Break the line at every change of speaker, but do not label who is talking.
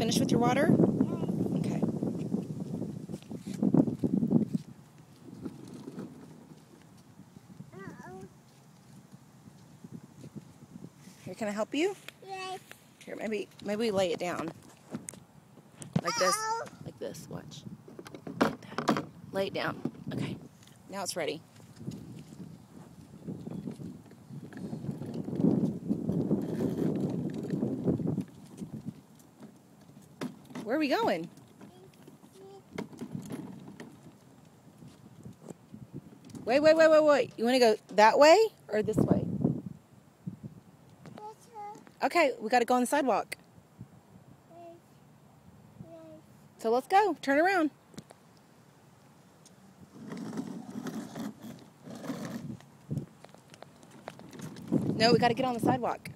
finished with your water? Okay. Here, can I help you?
Yes.
Here, maybe lay it down. Like this. Like this. Watch. Like that. Lay it down. Okay. Now it's ready. Where are we going? Wait. You want to go that way or this way? Okay, we got to go on the sidewalk. So let's go. Turn around. No, we got to get on the sidewalk.